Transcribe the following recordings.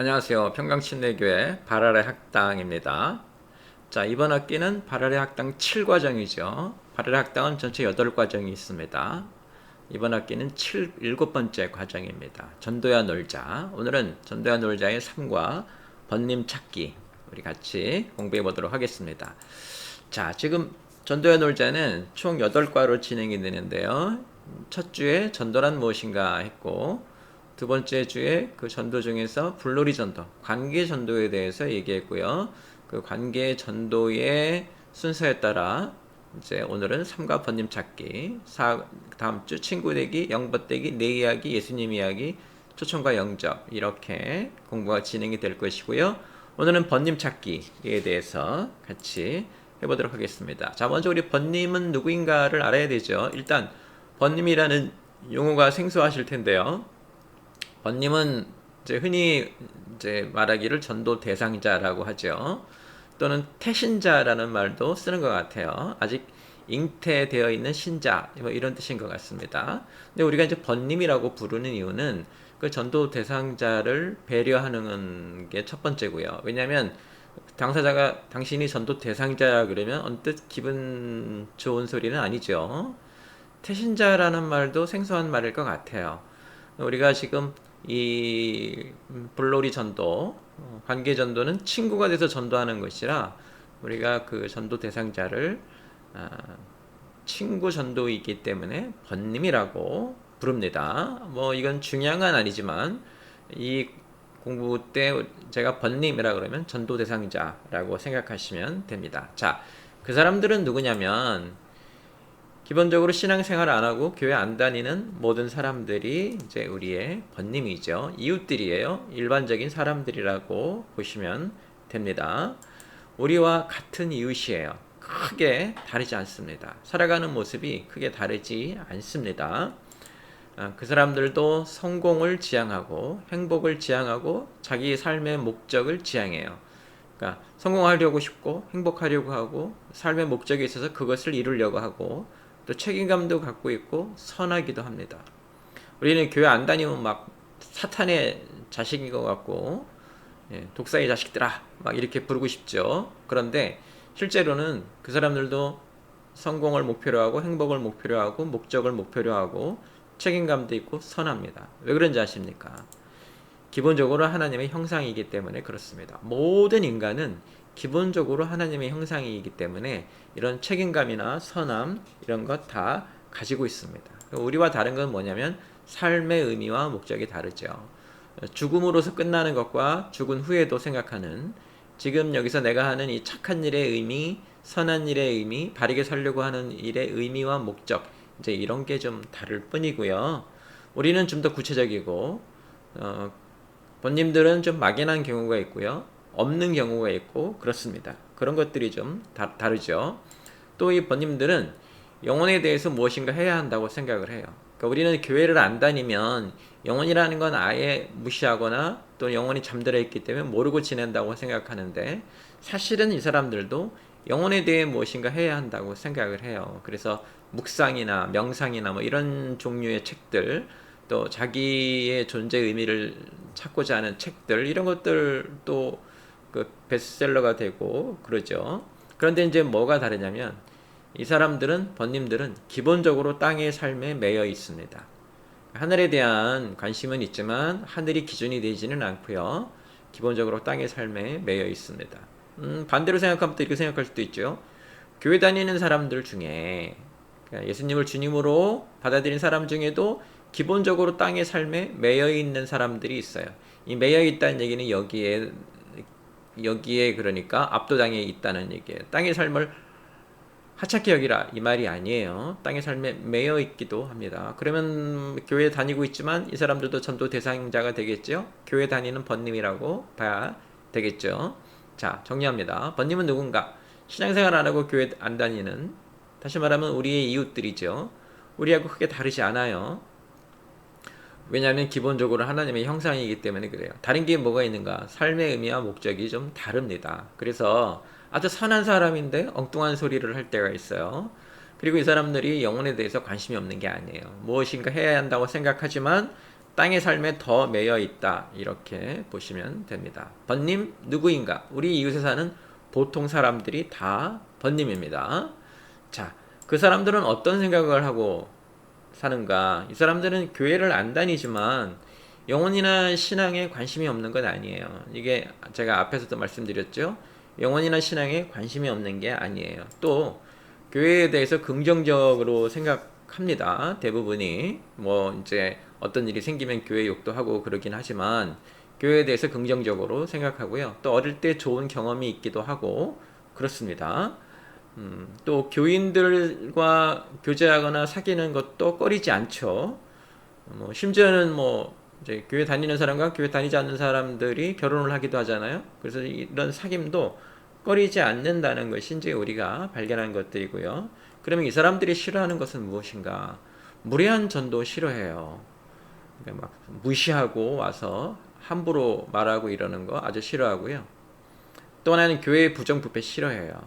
안녕하세요. 평강침례교회 바랄의 학당입니다. 자, 이번 학기는 바랄의 학당 7과정이죠. 바랄의 학당은 전체 8과정이 있습니다. 이번 학기는 7번째 과정입니다. 전도야 놀자. 오늘은 전도야 놀자의 3과 번님 찾기 우리 같이 공부해 보도록 하겠습니다. 자, 지금 전도야 놀자는 총 8과로 진행이 되는데요. 첫 주에 전도란 무엇인가 했고, 두 번째 주에 그 전도 중에서 불놀이 전도, 관계 전도에 대해서 얘기했고요. 그 관계 전도의 순서에 따라 이제 오늘은 3과 번님 찾기, 다음 주 친구 되기, 영벗되기, 내 이야기, 예수님 이야기, 초청과 영접 이렇게 공부가 진행이 될 것이고요. 오늘은 번님 찾기에 대해서 같이 해보도록 하겠습니다. 자, 먼저 우리 번님은 누구인가를 알아야 되죠. 일단 번님이라는 용어가 생소하실 텐데요. 번님은 이제 흔히 이제 말하기를 전도 대상자라고 하죠. 또는 태신자라는 말도 쓰는 것 같아요. 아직 잉태되어 있는 신자 뭐 이런 뜻인 것 같습니다. 근데 우리가 이제 번님이라고 부르는 이유는 그 전도 대상자를 배려하는 게 첫 번째고요. 왜냐하면 당사자가 당신이 전도 대상자라 그러면 언뜻 기분 좋은 소리는 아니죠. 태신자라는 말도 생소한 말일 것 같아요. 우리가 지금 이 불놀이 전도, 관계 전도는 친구가 돼서 전도하는 것이라 우리가 그 전도 대상자를 친구 전도이기 때문에 번님이라고 부릅니다. 뭐 이건 중요한 건 아니지만 이 공부 때 제가 번님이라 그러면 전도 대상자라고 생각하시면 됩니다. 자, 그 사람들은 누구냐면 기본적으로 신앙생활 안 하고 교회 안 다니는 모든 사람들이 이제 우리의 번님이죠. 이웃들이에요. 일반적인 사람들이라고 보시면 됩니다. 우리와 같은 이웃이에요. 크게 다르지 않습니다. 살아가는 모습이 크게 다르지 않습니다. 그 사람들도 성공을 지향하고 행복을 지향하고 자기 삶의 목적을 지향해요. 그러니까 성공하려고 싶고 행복하려고 하고 삶의 목적에 있어서 그것을 이루려고 하고 또 책임감도 갖고 있고 선하기도 합니다. 우리는 교회 안 다니면 막 사탄의 자식인 것 같고 독사의 자식들아 막 이렇게 부르고 싶죠. 그런데 실제로는 그 사람들도 성공을 목표로 하고 행복을 목표로 하고 목적을 목표로 하고 책임감도 있고 선합니다. 왜 그런지 아십니까? 기본적으로 하나님의 형상이기 때문에 그렇습니다. 모든 인간은 기본적으로 하나님의 형상이기 때문에 이런 책임감이나 선함 이런 것 다 가지고 있습니다. 우리와 다른 건 뭐냐면 삶의 의미와 목적이 다르죠. 죽음으로서 끝나는 것과 죽은 후에도 생각하는 지금 여기서 내가 하는 이 착한 일의 의미, 선한 일의 의미, 바르게 살려고 하는 일의 의미와 목적 이제 이런 게 좀 다를 뿐이고요. 우리는 좀 더 구체적이고 번님들은 좀 막연한 경우가 있고요. 없는 경우가 있고 그렇습니다. 그런 것들이 좀 다르죠. 또 이 번님들은 영혼에 대해서 무엇인가 해야 한다고 생각을 해요. 그러니까 우리는 교회를 안 다니면 영혼이라는 건 아예 무시하거나 또 영혼이 잠들어 있기 때문에 모르고 지낸다고 생각하는데 사실은 이 사람들도 영혼에 대해 무엇인가 해야 한다고 생각을 해요. 그래서 묵상이나 명상이나 뭐 이런 종류의 책들 또 자기의 존재 의미를 찾고자 하는 책들 이런 것들도 그 베스트셀러가 되고 그러죠. 그런데 이제 뭐가 다르냐면 이 사람들은 번님들은 기본적으로 땅의 삶에 매여 있습니다. 하늘에 대한 관심은 있지만 하늘이 기준이 되지는 않고요. 기본적으로 땅의 삶에 매여 있습니다. 반대로 생각하면 또 이렇게 생각할 수도 있죠. 교회 다니는 사람들 중에 예수님을 주님으로 받아들인 사람 중에도 기본적으로 땅의 삶에 매여 있는 사람들이 있어요. 이 매여 있다는 얘기는 여기에 그러니까 압도당에 있다는 얘기예요. 땅의 삶을 하찮게 여기라 이 말이 아니에요. 땅의 삶에 매여 있기도 합니다. 그러면 교회 다니고 있지만 이 사람들도 전도 대상자가 되겠죠. 교회 다니는 번님이라고 봐야 되겠죠. 자, 정리합니다. 번님은 누군가? 신앙생활 안 하고 교회 안 다니는, 다시 말하면 우리의 이웃들이죠. 우리하고 크게 다르지 않아요. 왜냐하면 기본적으로 하나님의 형상이기 때문에 그래요. 다른 게 뭐가 있는가? 삶의 의미와 목적이 좀 다릅니다. 그래서 아주 선한 사람인데 엉뚱한 소리를 할 때가 있어요. 그리고 이 사람들이 영혼에 대해서 관심이 없는 게 아니에요. 무엇인가 해야 한다고 생각하지만 땅의 삶에 더 매여 있다. 이렇게 보시면 됩니다. 번님 누구인가? 우리 이웃에 사는 보통 사람들이 다 번님입니다. 자, 그 사람들은 어떤 생각을 하고 사는가? 이 사람들은 교회를 안 다니지만 영혼이나 신앙에 관심이 없는 건 아니에요. 이게 제가 앞에서도 말씀드렸죠. 영혼이나 신앙에 관심이 없는 게 아니에요. 또 교회에 대해서 긍정적으로 생각합니다. 대부분이 뭐 이제 어떤 일이 생기면 교회 욕도 하고 그러긴 하지만 교회에 대해서 긍정적으로 생각하고요. 또 어릴 때 좋은 경험이 있기도 하고 그렇습니다. 또 교인들과 교제하거나 사귀는 것도 꺼리지 않죠. 뭐 심지어는 뭐 이제 교회 다니는 사람과 교회 다니지 않는 사람들이 결혼을 하기도 하잖아요. 그래서 이런 사귐도 꺼리지 않는다는 것이 이제 우리가 발견한 것들이고요. 그러면 이 사람들이 싫어하는 것은 무엇인가? 무례한 전도 싫어해요. 그러니까 막 무시하고 와서 함부로 말하고 이러는 거 아주 싫어하고요. 또 하나는 교회 부정부패 싫어해요.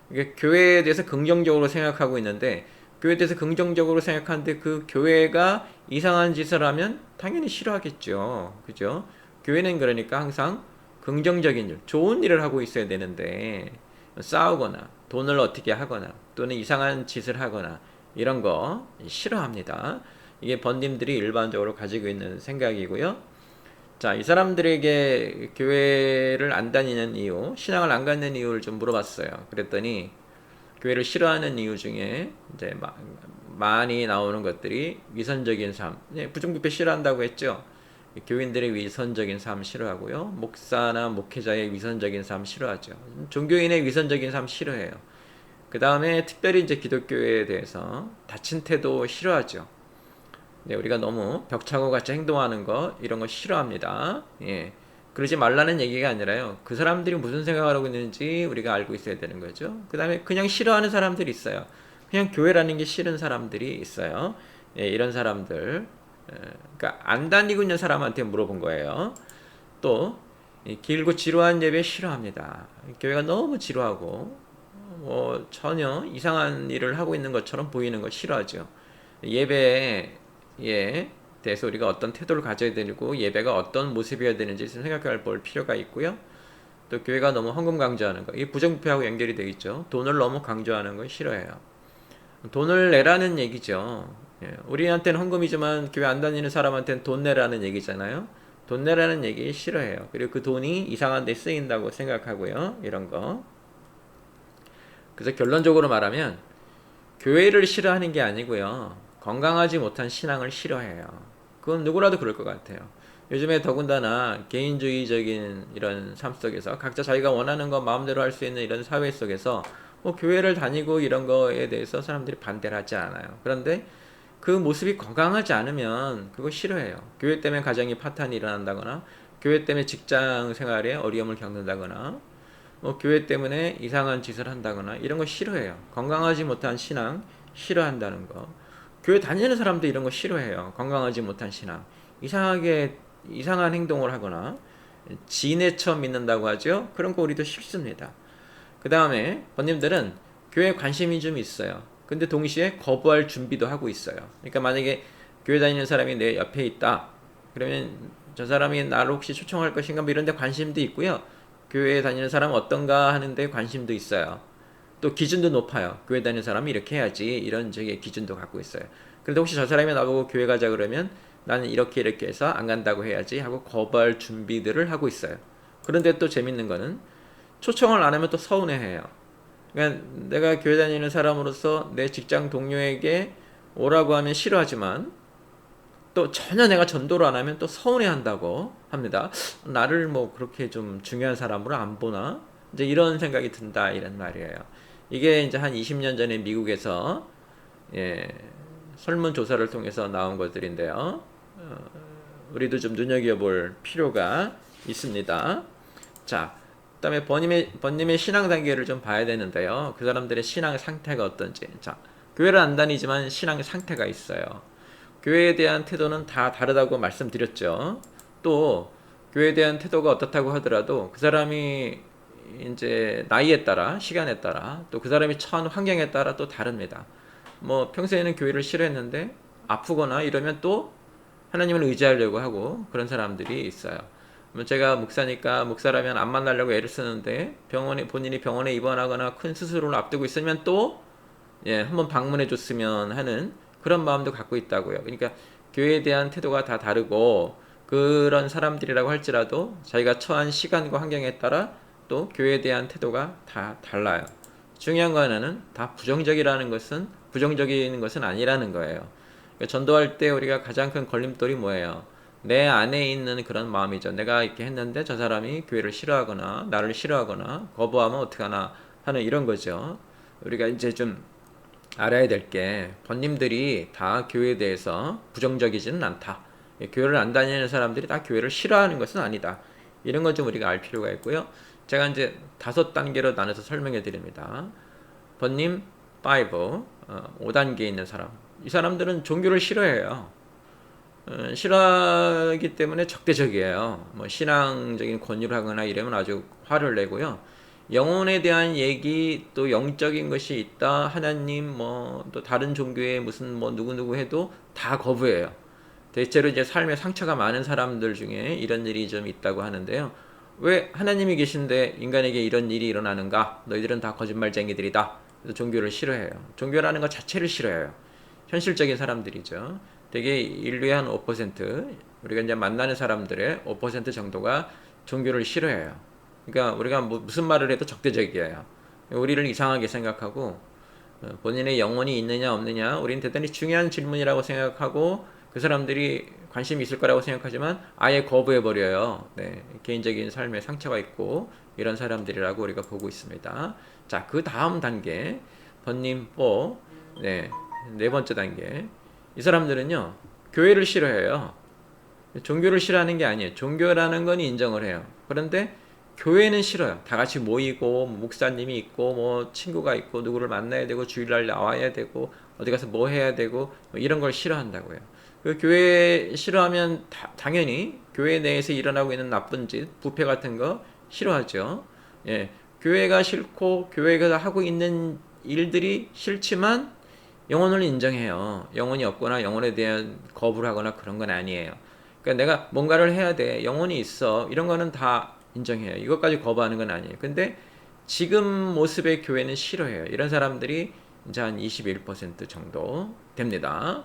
그러니까 교회에 대해서 긍정적으로 생각하고 있는데 교회에 대해서 긍정적으로 생각하는데 그 교회가 이상한 짓을 하면 당연히 싫어하겠죠. 그죠? 교회는 그러니까 항상 긍정적인 일, 좋은 일을 하고 있어야 되는데 싸우거나 돈을 어떻게 하거나 또는 이상한 짓을 하거나 이런 거 싫어합니다. 이게 번님들이 일반적으로 가지고 있는 생각이고요. 자, 이 사람들에게 교회를 안 다니는 이유, 신앙을 안 갖는 이유를 좀 물어봤어요. 그랬더니 교회를 싫어하는 이유 중에 이제 많이 나오는 것들이 위선적인 삶, 부정부패 싫어한다고 했죠. 교인들의 위선적인 삶 싫어하고요. 목사나 목회자의 위선적인 삶 싫어하죠. 종교인의 위선적인 삶 싫어해요. 그 다음에 특별히 이제 기독교에 대해서 다친 태도 싫어하죠. 네, 우리가 너무 벽차고 같이 행동하는 거 이런 거 싫어합니다. 예. 그러지 말라는 얘기가 아니라요. 그 사람들이 무슨 생각을 하고 있는지 우리가 알고 있어야 되는 거죠. 그 다음에 그냥 싫어하는 사람들이 있어요. 그냥 교회라는 게 싫은 사람들이 있어요. 예, 이런 사람들. 그러니까 안 다니고 있는 사람한테 물어본 거예요. 또 길고 지루한 예배 싫어합니다. 교회가 너무 지루하고 뭐 전혀 이상한 일을 하고 있는 것처럼 보이는 거 싫어하죠. 예배에 대해서 우리가 어떤 태도를 가져야 되고 예배가 어떤 모습이어야 되는지 생각해 볼 필요가 있고요. 또 교회가 너무 헌금 강조하는 거, 이 부정부패하고 연결이 되어 있죠. 돈을 너무 강조하는 걸 싫어해요. 돈을 내라는 얘기죠. 우리한테는 헌금이지만 교회 안 다니는 사람한테는 돈 내라는 얘기잖아요. 돈 내라는 얘기 싫어해요. 그리고 그 돈이 이상한 데 쓰인다고 생각하고요. 이런 거. 그래서 결론적으로 말하면 교회를 싫어하는 게 아니고요. 건강하지 못한 신앙을 싫어해요. 그건 누구라도 그럴 것 같아요. 요즘에 더군다나 개인주의적인 이런 삶 속에서 각자 자기가 원하는 거 마음대로 할 수 있는 이런 사회 속에서 뭐 교회를 다니고 이런 거에 대해서 사람들이 반대를 하지 않아요. 그런데 그 모습이 건강하지 않으면 그거 싫어해요. 교회 때문에 가정이 파탄이 일어난다거나 교회 때문에 직장 생활에 어려움을 겪는다거나 뭐 교회 때문에 이상한 짓을 한다거나 이런 거 싫어해요. 건강하지 못한 신앙 싫어한다는 거. 교회 다니는 사람도 이런 거 싫어해요. 건강하지 못한 신앙. 이상한 행동을 하거나 지네처럼 믿는다고 하죠. 그런 거 우리도 싫습니다. 그 다음에 번님들은 교회에 관심이 좀 있어요. 근데 동시에 거부할 준비도 하고 있어요. 그러니까 만약에 교회 다니는 사람이 내 옆에 있다. 그러면 저 사람이 나를 혹시 초청할 것인가 뭐 이런 데 관심도 있고요. 교회에 다니는 사람은 어떤가 하는데 관심도 있어요. 또 기준도 높아요. 교회 다니는 사람이 이렇게 해야지 이런 저기 기준도 갖고 있어요. 그런데 혹시 저 사람이 나보고 교회 가자 그러면 나는 이렇게 해서 안 간다고 해야지 하고 거부할 준비들을 하고 있어요. 그런데 또 재밌는 거는 초청을 안 하면 또 서운해해요. 그러니까 내가 교회 다니는 사람으로서 내 직장 동료에게 오라고 하면 싫어하지만 또 전혀 내가 전도를 안 하면 또 서운해한다고 합니다. 나를 뭐 그렇게 좀 중요한 사람으로 안 보나? 이제 이런 생각이 든다 이런 말이에요. 이게 이제 한 20년 전에 미국에서 설문조사를 통해서 나온 것들인데요. 우리도 좀 눈여겨볼 필요가 있습니다. 자, 그다음에 번님의 신앙 단계를 좀 봐야 되는데요. 그 사람들의 신앙 상태가 어떤지. 자, 교회를 안 다니지만 신앙의 상태가 있어요. 교회에 대한 태도는 다 다르다고 말씀드렸죠. 또 교회에 대한 태도가 어떻다고 하더라도 그 사람이 이제 나이에 따라, 시간에 따라, 또 그 사람이 처한 환경에 따라 또 다릅니다. 뭐 평소에는 교회를 싫어했는데 아프거나 이러면 또 하나님을 의지하려고 하고 그런 사람들이 있어요. 뭐 제가 목사니까 목사라면 안 만나려고 애를 쓰는데 본인이 병원에 입원하거나 큰 수술을 앞두고 있으면 또 한번 방문해 줬으면 하는 그런 마음도 갖고 있다고요. 그러니까 교회에 대한 태도가 다 다르고 그런 사람들이라고 할지라도 자기가 처한 시간과 환경에 따라 또 교회에 대한 태도가 다 달라요. 중요한 거 하나는 다 부정적인 것은 아니라는 거예요. 그러니까 전도할 때 우리가 가장 큰 걸림돌이 뭐예요? 내 안에 있는 그런 마음이죠. 내가 이렇게 했는데 저 사람이 교회를 싫어하거나 나를 싫어하거나 거부하면 어떡하나 하는 이런 거죠. 우리가 이제 좀 알아야 될 게 번님들이 다 교회에 대해서 부정적이지는 않다. 교회를 안 다니는 사람들이 다 교회를 싫어하는 것은 아니다. 이런 건 좀 우리가 알 필요가 있고요. 제가 이제 5단계로 나눠서 설명해 드립니다. 번님 5, 5단계에 있는 사람. 이 사람들은 종교를 싫어해요. 싫어하기 때문에 적대적이에요. 뭐 신앙적인 권유를 하거나 이러면 아주 화를 내고요. 영혼에 대한 얘기 또 영적인 것이 있다 하나님 뭐 또 다른 종교에 무슨 뭐 누구누구 해도 다 거부해요. 대체로 이제 삶에 상처가 많은 사람들 중에 이런 일이 좀 있다고 하는데요. 왜 하나님이 계신데 인간에게 이런 일이 일어나는가? 너희들은 다 거짓말쟁이들이다. 그래서 종교를 싫어해요. 종교라는 것 자체를 싫어해요. 현실적인 사람들이죠. 되게 인류의 한 5%, 우리가 이제 만나는 사람들의 5% 정도가 종교를 싫어해요. 그러니까 우리가 무슨 말을 해도 적대적이에요. 우리를 이상하게 생각하고 본인의 영혼이 있느냐 없느냐 우리는 대단히 중요한 질문이라고 생각하고 그 사람들이 관심이 있을 거라고 생각하지만 아예 거부해버려요. 네, 개인적인 삶에 상처가 있고 이런 사람들이라고 우리가 보고 있습니다. 자, 그 다음 단계 번님 4, 네 번째 단계. 이 사람들은요 교회를 싫어해요. 종교를 싫어하는 게 아니에요. 종교라는 건 인정을 해요. 그런데 교회는 싫어요. 다 같이 모이고 목사님이 있고 뭐 친구가 있고 누구를 만나야 되고 주일날 나와야 되고 어디 가서 뭐 해야 되고 뭐 이런 걸 싫어한다고요. 그 교회 싫어하면 당연히 교회 내에서 일어나고 있는 나쁜 짓, 부패 같은 거 싫어하죠. 예, 교회가 싫고 교회가 하고 있는 일들이 싫지만 영혼을 인정해요. 영혼이 없거나 영혼에 대한 거부를 하거나 그런 건 아니에요. 그러니까 내가 뭔가를 해야 돼. 영혼이 있어. 이런 거는 다 인정해요. 이것까지 거부하는 건 아니에요. 근데 지금 모습의 교회는 싫어해요. 이런 사람들이 이제 한 21% 정도 됩니다.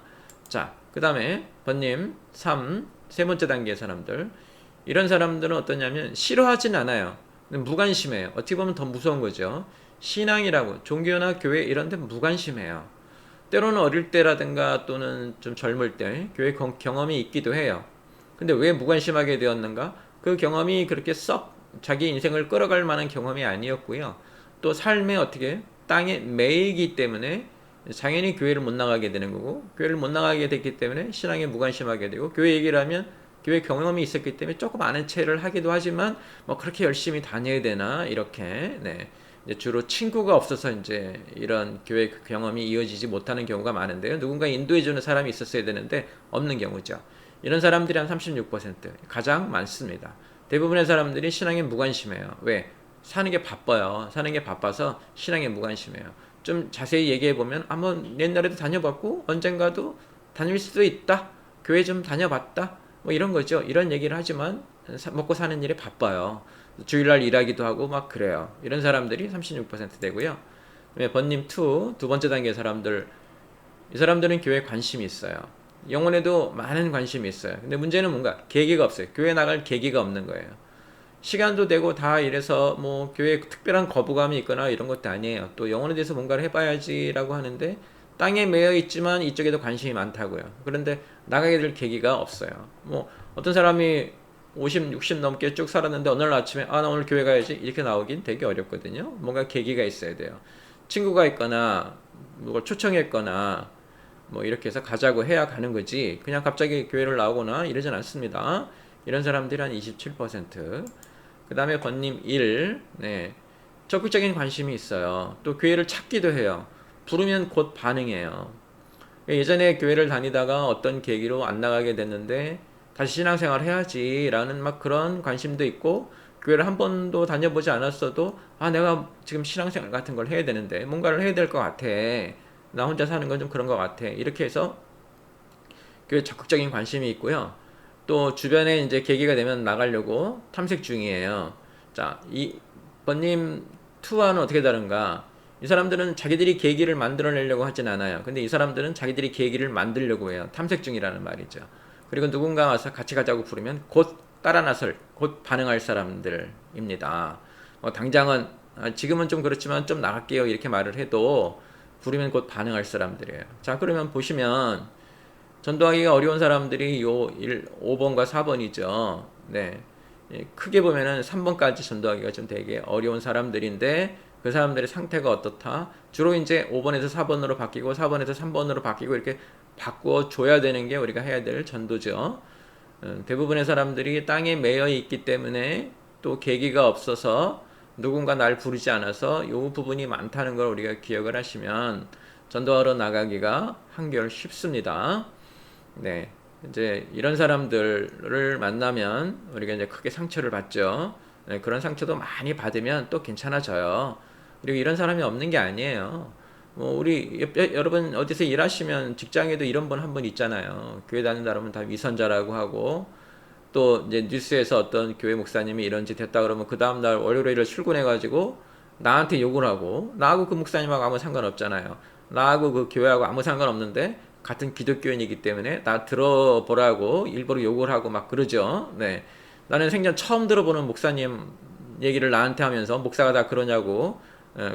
자, 그 다음에 번님 3, 세 번째 단계의 사람들. 이런 사람들은 어떠냐면 싫어하진 않아요. 근데 무관심해요. 어떻게 보면 더 무서운 거죠. 신앙이라고 종교나 교회 이런 데 무관심해요. 때로는 어릴 때라든가 또는 좀 젊을 때 교회 경험이 있기도 해요. 근데 왜 무관심하게 되었는가? 그 경험이 그렇게 썩 자기 인생을 끌어갈 만한 경험이 아니었고요. 또 삶에 어떻게 땅에 매이기 때문에 당연히 교회를 못 나가게 되는 거고 교회를 못 나가게 됐기 때문에 신앙에 무관심하게 되고 교회 얘기를 하면 교회 경험이 있었기 때문에 조금 아는 체를 하기도 하지만 뭐 그렇게 열심히 다녀야 되나 이렇게 이제 주로 친구가 없어서 이제 이런 교회 경험이 이어지지 못하는 경우가 많은데요. 누군가 인도해주는 사람이 있었어야 되는데 없는 경우죠. 이런 사람들이 한 36% 가장 많습니다. 대부분의 사람들이 신앙에 무관심해요. 왜? 사는 게 바빠요. 사는 게 바빠서 신앙에 무관심해요. 좀 자세히 얘기해 보면 한번 옛날에도 다녀봤고 언젠가도 다닐 수도 있다. 교회 좀 다녀봤다. 뭐 이런 거죠. 이런 얘기를 하지만 먹고 사는 일에 바빠요. 주일날 일하기도 하고 막 그래요. 이런 사람들이 36% 되고요. 번님 2, 두 번째 단계 사람들. 이 사람들은 교회에 관심이 있어요. 영혼에도 많은 관심이 있어요. 근데 문제는 뭔가 계기가 없어요. 교회 나갈 계기가 없는 거예요. 시간도 되고 다 이래서 뭐 교회에 특별한 거부감이 있거나 이런 것도 아니에요. 또 영혼에 대해서 뭔가를 해봐야지라고 하는데 땅에 매여 있지만 이쪽에도 관심이 많다고요. 그런데 나가게 될 계기가 없어요. 뭐 어떤 사람이 50, 60 넘게 쭉 살았는데 어느 날 아침에 나 오늘 교회 가야지 이렇게 나오긴 되게 어렵거든요. 뭔가 계기가 있어야 돼요. 친구가 있거나 누굴 초청했거나 뭐 이렇게 해서 가자고 해야 가는 거지 그냥 갑자기 교회를 나오거나 이러진 않습니다. 이런 사람들이 한 27%. 그 다음에 번님 1, 적극적인 관심이 있어요. 또 교회를 찾기도 해요. 부르면 곧 반응해요. 예전에 교회를 다니다가 어떤 계기로 안 나가게 됐는데 다시 신앙생활 해야지 라는 막 그런 관심도 있고 교회를 한 번도 다녀보지 않았어도 내가 지금 신앙생활 같은 걸 해야 되는데 뭔가를 해야 될 것 같아. 나 혼자 사는 건 좀 그런 것 같아. 이렇게 해서 교회 적극적인 관심이 있고요. 또 주변에 이제 계기가 되면 나가려고 탐색 중이에요. 자, 이 번님 투와는 어떻게 다른가? 이 사람들은 자기들이 계기를 만들어내려고 하진 않아요. 근데 이 사람들은 자기들이 계기를 만들려고 해요. 탐색 중이라는 말이죠. 그리고 누군가 와서 같이 가자고 부르면 곧 따라 나설, 곧 반응할 사람들입니다. 당장은 지금은 좀 그렇지만 좀 나갈게요 이렇게 말을 해도 부르면 곧 반응할 사람들이에요. 자, 그러면 보시면 전도하기가 어려운 사람들이 요 5번과 4번이죠. 네. 크게 보면은 3번까지 전도하기가 좀 되게 어려운 사람들인데 그 사람들의 상태가 어떻다? 주로 이제 5번에서 4번으로 바뀌고 4번에서 3번으로 바뀌고 이렇게 바꾸어 줘야 되는 게 우리가 해야 될 전도죠. 대부분의 사람들이 땅에 매여 있기 때문에 또 계기가 없어서 누군가 날 부르지 않아서 이 부분이 많다는 걸 우리가 기억을 하시면 전도하러 나가기가 한결 쉽습니다. 네. 이제 이런 사람들을 만나면 우리가 이제 크게 상처를 받죠. 네, 그런 상처도 많이 받으면 또 괜찮아져요. 그리고 이런 사람이 없는 게 아니에요. 우리 여러분 어디서 일하시면 직장에도 이런 분 한 분 있잖아요. 교회 다니는 사람은 다 위선자라고 하고 또 이제 뉴스에서 어떤 교회 목사님이 이런 짓 했다 그러면 그 다음 날 월요일에 출근해가지고 나한테 욕을 하고 나하고 그 목사님하고 아무 상관없잖아요. 나하고 그 교회하고 아무 상관없는데 같은 기독교인이기 때문에 나 들어보라고 일부러 욕을 하고 막 그러죠. 네. 나는 생전 처음 들어보는 목사님 얘기를 나한테 하면서 목사가 다 그러냐고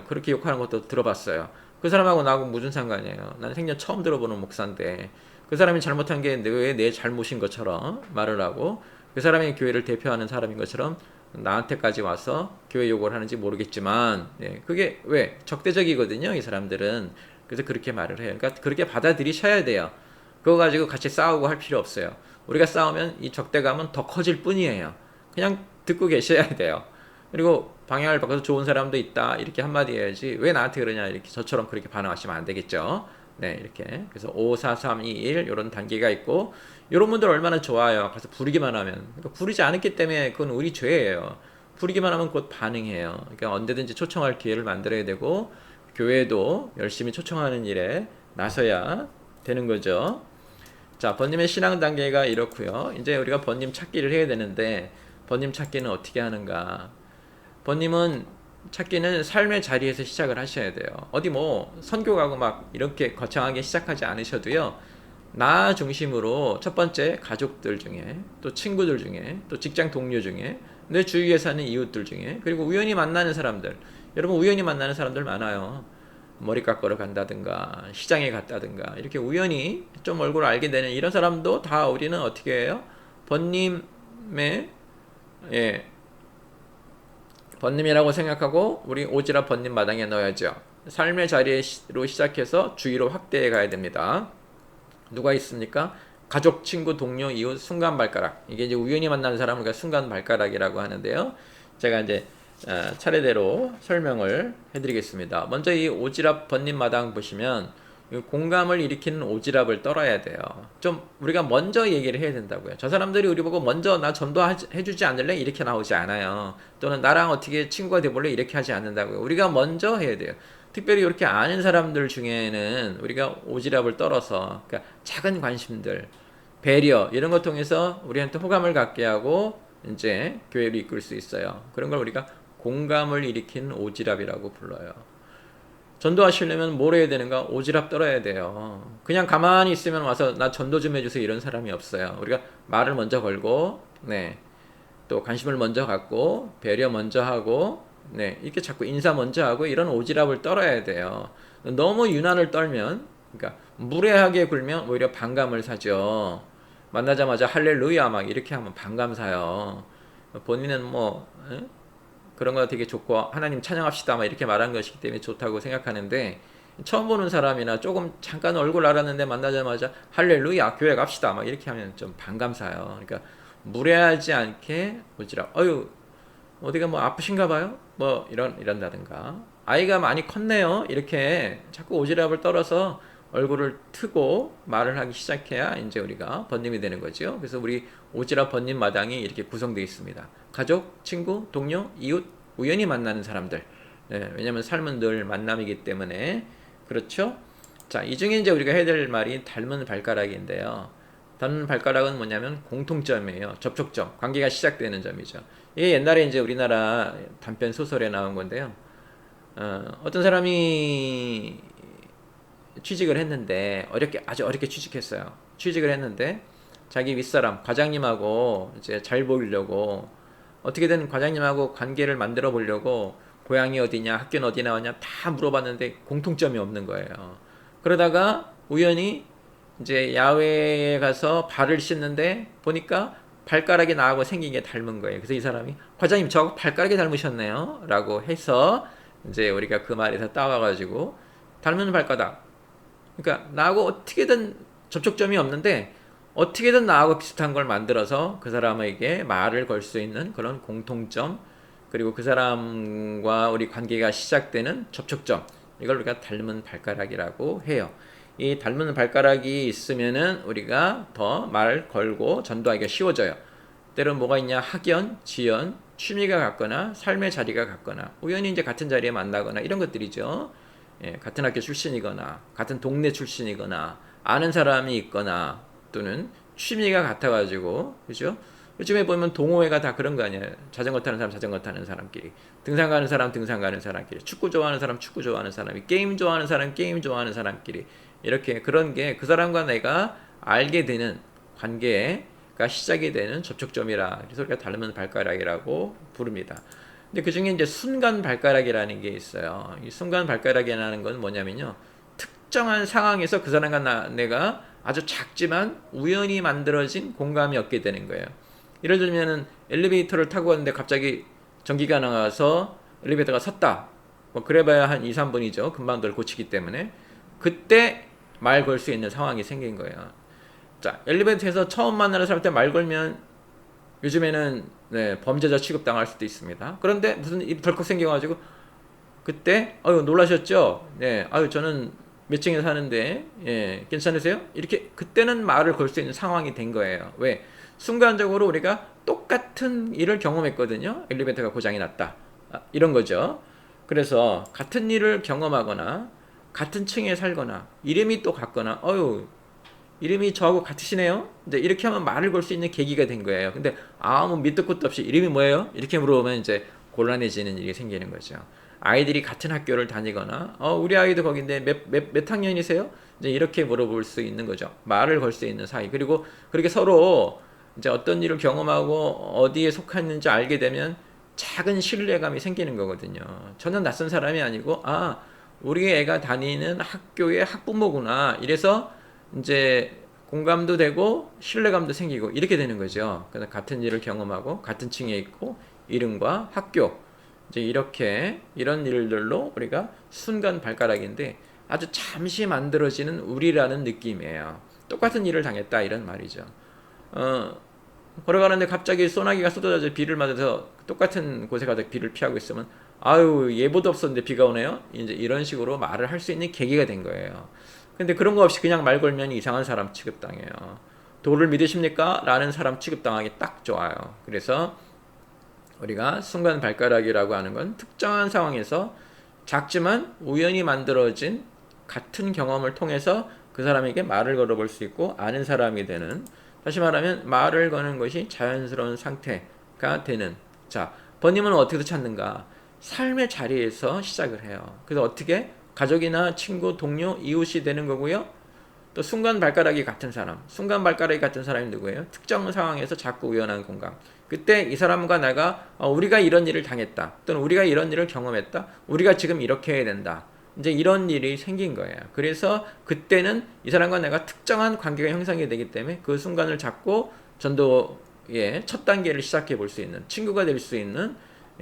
그렇게 욕하는 것도 들어봤어요. 그 사람하고 나하고 무슨 상관이에요. 나는 생전 처음 들어보는 목사인데 그 사람이 잘못한 게 왜 내 잘못인 것처럼 말을 하고 그 사람이 교회를 대표하는 사람인 것처럼 나한테까지 와서 교회 욕을 하는지 모르겠지만 그게 왜 적대적이거든요. 이 사람들은. 그래서 그렇게 말을 해요. 그러니까 그렇게 받아들이셔야 돼요. 그거 가지고 같이 싸우고 할 필요 없어요. 우리가 싸우면 이 적대감은 더 커질 뿐이에요. 그냥 듣고 계셔야 돼요. 그리고 방향을 바꿔서 좋은 사람도 있다 이렇게 한마디 해야지 왜 나한테 그러냐 이렇게 저처럼 그렇게 반응하시면 안 되겠죠. 네, 이렇게. 그래서 5, 4, 3, 2, 1 이런 단계가 있고 이런 분들 얼마나 좋아요. 가서 부르기만 하면. 그러니까 부르지 않았기 때문에 그건 우리 죄예요. 부르기만 하면 곧 반응해요. 그러니까 언제든지 초청할 기회를 만들어야 되고 교회도 열심히 초청하는 일에 나서야 되는 거죠. 자, 번님의 신앙 단계가 이렇고요. 이제 우리가 번님 찾기를 해야 되는데 번님 찾기는 어떻게 하는가? 번님은 찾기는 삶의 자리에서 시작을 하셔야 돼요. 어디 뭐 선교 가고 막 이렇게 거창하게 시작하지 않으셔도요. 나 중심으로 첫 번째 가족들 중에 또 친구들 중에 또 직장 동료 중에 내 주위에 사는 이웃들 중에 그리고 우연히 만나는 사람들 여러분 우연히 만나는 사람들 많아요. 머리 깎으러 간다든가 시장에 갔다든가 이렇게 우연히 좀 얼굴을 알게 되는 이런 사람도 다 우리는 어떻게 해요? 번님의 번님이라고 생각하고 우리 오지랖 번님 마당에 넣어야죠. 삶의 자리로 시작해서 주위로 확대해 가야 됩니다. 누가 있습니까? 가족, 친구, 동료, 이웃, 순간 발가락. 이게 이제 우연히 만나는 사람을 우리가 순간 발가락이라고 하는데요. 제가 이제 차례대로 설명을 해드리겠습니다. 먼저 이 오지랖 번님 마당 보시면 공감을 일으키는 오지랖을 떨어야 돼요. 좀 우리가 먼저 얘기를 해야 된다고요. 저 사람들이 우리 보고 먼저 나 전도해주지 않을래? 이렇게 나오지 않아요. 또는 나랑 어떻게 친구가 돼볼래? 이렇게 하지 않는다고요. 우리가 먼저 해야 돼요. 특별히 이렇게 아는 사람들 중에는 우리가 오지랖을 떨어서 그러니까 작은 관심들, 배려 이런 것 통해서 우리한테 호감을 갖게 하고 이제 교회를 이끌 수 있어요. 그런 걸 우리가 공감을 일으키는 오지랖이라고 불러요. 전도하시려면 뭘 해야 되는가? 오지랖 떨어야 돼요. 그냥 가만히 있으면 와서 나 전도 좀 해주세요 이런 사람이 없어요. 우리가 말을 먼저 걸고 또 관심을 먼저 갖고 배려 먼저 하고 이렇게 자꾸 인사 먼저 하고 이런 오지랖을 떨어야 돼요. 너무 유난을 떨면 그러니까 무례하게 굴면 오히려 반감을 사죠. 만나자마자 할렐루야 막 이렇게 하면 반감 사요. 본인은 뭐 그런 거 되게 좋고 하나님 찬양합시다 막 이렇게 말한 것이기 때문에 좋다고 생각하는데 처음 보는 사람이나 조금 잠깐 얼굴 알았는데 만나자마자 할렐루야 교회 갑시다 막 이렇게 하면 좀 반감 사요. 그러니까 무례하지 않게 오지랖 어디가 뭐 아프신가 봐요? 뭐 이런다든가 아이가 많이 컸네요. 이렇게 자꾸 오지랖을 떨어서 얼굴을 트고 말을 하기 시작해야 이제 우리가 번님이 되는 거죠. 그래서 우리 오지랖 번님 마당이 이렇게 구성되어 있습니다. 가족, 친구, 동료, 이웃, 우연히 만나는 사람들. 왜냐면 삶은 늘 만남이기 때문에 그렇죠. 자, 이 중에 이제 우리가 해야 될 말이 닮은 발가락인데요. 닮는 발가락은 뭐냐면 공통점이에요. 접촉점, 관계가 시작되는 점이죠. 이게 옛날에 이제 우리나라 단편 소설에 나온 건데요. 어떤 사람이 취직을 했는데 아주 어렵게 취직했어요. 취직을 했는데 자기 윗사람 과장님하고 이제 잘 보이려고 어떻게든 과장님하고 관계를 만들어 보려고 고향이 어디냐, 학교는 어디 나왔냐 다 물어봤는데 공통점이 없는 거예요. 그러다가 우연히 이제 야외에 가서 발을 씻는데 보니까 발가락이 나하고 생긴 게 닮은 거예요. 그래서 이 사람이 과장님 저하고 발가락이 닮으셨네요 라고 해서 이제 우리가 그 말에서 따와가지고 닮은 발가락, 그러니까 나하고 어떻게든 접촉점이 없는데 어떻게든 나하고 비슷한 걸 만들어서 그 사람에게 말을 걸 수 있는 그런 공통점, 그리고 그 사람과 우리 관계가 시작되는 접촉점, 이걸 우리가 닮은 발가락이라고 해요. 이 닮은 발가락이 있으면은 우리가 더 말 걸고 전도하기가 쉬워져요. 때론 뭐가 있냐, 학연, 지연, 취미가 같거나 삶의 자리가 같거나 우연히 이제 같은 자리에 만나거나 이런 것들이죠. 예, 같은 학교 출신이거나 같은 동네 출신이거나 아는 사람이 있거나 또는 취미가 같아가지고, 그죠? 요즘에 보면 동호회가 다 그런 거 아니에요. 자전거 타는 사람 자전거 타는 사람끼리, 등산 가는 사람 등산 가는 사람끼리, 축구 좋아하는 사람 축구 좋아하는 사람이, 게임 좋아하는 사람 게임 좋아하는 사람끼리, 이렇게 그런 게 그 사람과 내가 알게 되는 관계가 시작이 되는 접촉점이라, 그래서 우리가 닮은 발가락이라고 부릅니다. 근데 그 중에 이제 순간 발가락이라는 게 있어요. 이 순간 발가락이라는 건 뭐냐면요, 특정한 상황에서 그 사람과 내가 아주 작지만 우연히 만들어진 공감이 얻게 되는 거예요. 예를 들면은 엘리베이터를 타고 갔는데 갑자기 전기가 나가서 엘리베이터가 섰다. 뭐 그래봐야 한 2, 3분이죠. 금방들 고치기 때문에. 그때 말 걸 수 있는 상황이 생긴 거예요. 자, 엘리베이터에서 처음 만나는 사람한테 말 걸면 요즘에는 범죄자 취급당할 수도 있습니다. 그런데 무슨 일이 덜컥 생겨가지고 그때 놀라셨죠? 네, 저는 몇 층에 사는데 괜찮으세요? 이렇게 그때는 말을 걸 수 있는 상황이 된 거예요. 왜? 순간적으로 우리가 똑같은 일을 경험했거든요. 엘리베이터가 고장이 났다. 이런 거죠. 그래서 같은 일을 경험하거나 같은 층에 살거나 이름이 또 같거나 이름이 저하고 같으시네요. 이제 이렇게 하면 말을 걸 수 있는 계기가 된 거예요. 근데 아무 밑도 끝도 없이 이름이 뭐예요? 이렇게 물어보면 이제 곤란해지는 일이 생기는 거죠. 아이들이 같은 학교를 다니거나 우리 아이도 거긴데 몇 학년이세요? 이제 이렇게 물어볼 수 있는 거죠. 말을 걸 수 있는 사이. 그리고 그렇게 서로 이제 어떤 일을 경험하고 어디에 속했는지 알게 되면 작은 신뢰감이 생기는 거거든요. 저는 낯선 사람이 아니고 우리 애가 다니는 학교의 학부모구나. 이래서 이제 공감도 되고 신뢰감도 생기고 이렇게 되는 거죠. 그래서 같은 일을 경험하고 같은 층에 있고 이름과 학교, 이제 이런 일들로 우리가 순간 발가락인데 아주 잠시 만들어지는 우리라는 느낌이에요. 똑같은 일을 당했다 이런 말이죠. 걸어가는데 갑자기 소나기가 쏟아져 비를 맞아서 똑같은 곳에 가서 비를 피하고 있으면 예보도 없었는데 비가 오네요. 이제 이런 식으로 말을 할 수 있는 계기가 된 거예요. 근데 그런 거 없이 그냥 말 걸면 이상한 사람 취급당해요. 도를 믿으십니까? 라는 사람 취급당하기 딱 좋아요. 그래서 우리가 순간 발가락이라고 하는 건 특정한 상황에서 작지만 우연히 만들어진 같은 경험을 통해서 그 사람에게 말을 걸어볼 수 있고 아는 사람이 되는, 다시 말하면 말을 거는 것이 자연스러운 상태가 되는. 자, 번님은 어떻게 찾는가? 삶의 자리에서 시작을 해요. 그래서 어떻게? 가족이나 친구, 동료, 이웃이 되는 거고요. 또 순간 발가락이 같은 사람이 누구예요? 특정 상황에서 자꾸 우연한 공감. 그때 이 사람과 내가 우리가 이런 일을 당했다. 또는 우리가 이런 일을 경험했다. 우리가 지금 이렇게 해야 된다. 이제 이런 일이 생긴 거예요. 그래서 그때는 이 사람과 내가 특정한 관계가 형성이 되기 때문에 그 순간을 잡고 전도의 첫 단계를 시작해 볼 수 있는, 친구가 될 수 있는,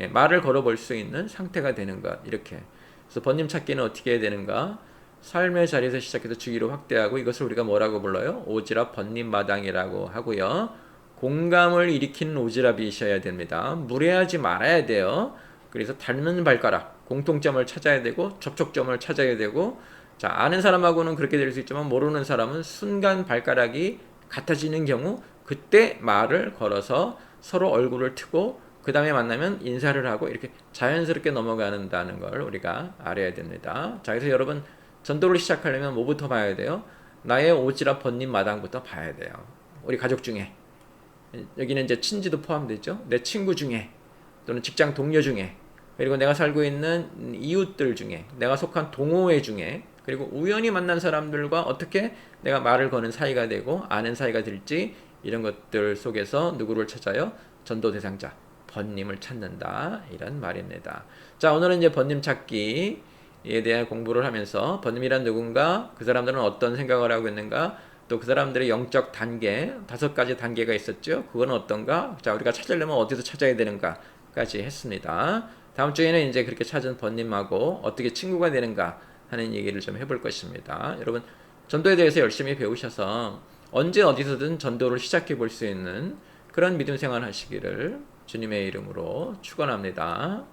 말을 걸어볼 수 있는 상태가 되는 것. 이렇게. 그래서 번님 찾기는 어떻게 해야 되는가? 삶의 자리에서 시작해서 주기로 확대하고, 이것을 우리가 뭐라고 불러요? 오지랖 번님 마당이라고 하고요. 공감을 일으키는 오지랖이셔야 됩니다. 무례하지 말아야 돼요. 그래서 닮은 발가락, 공통점을 찾아야 되고 접촉점을 찾아야 되고, 자, 아는 사람하고는 그렇게 될 수 있지만 모르는 사람은 순간 발가락이 같아지는 경우 그때 말을 걸어서 서로 얼굴을 트고 그 다음에 만나면 인사를 하고 이렇게 자연스럽게 넘어가는다는 걸 우리가 알아야 됩니다. 자, 그래서 여러분 전도를 시작하려면 뭐부터 봐야 돼요? 나의 오지랖 번님 마당부터 봐야 돼요. 우리 가족 중에, 여기는 이제 친지도 포함되죠. 내 친구 중에, 또는 직장 동료 중에, 그리고 내가 살고 있는 이웃들 중에, 내가 속한 동호회 중에, 그리고 우연히 만난 사람들과 어떻게 내가 말을 거는 사이가 되고 아는 사이가 될지, 이런 것들 속에서 누구를 찾아요? 전도 대상자, 번님을 찾는다, 이런 말입니다. 자, 오늘은 이제 번님 찾기에 대한 공부를 하면서 번님이란 누군가, 그 사람들은 어떤 생각을 하고 있는가, 또 그 사람들의 영적 단계, 5가지 단계가 있었죠. 그건 어떤가? 자, 우리가 찾으려면 어디서 찾아야 되는가까지 했습니다. 다음 주에는 이제 그렇게 찾은 번님하고 어떻게 친구가 되는가 하는 얘기를 좀 해볼 것입니다. 여러분, 전도에 대해서 열심히 배우셔서 언제 어디서든 전도를 시작해 볼 수 있는 그런 믿음 생활 하시기를 주님의 이름으로 축원합니다.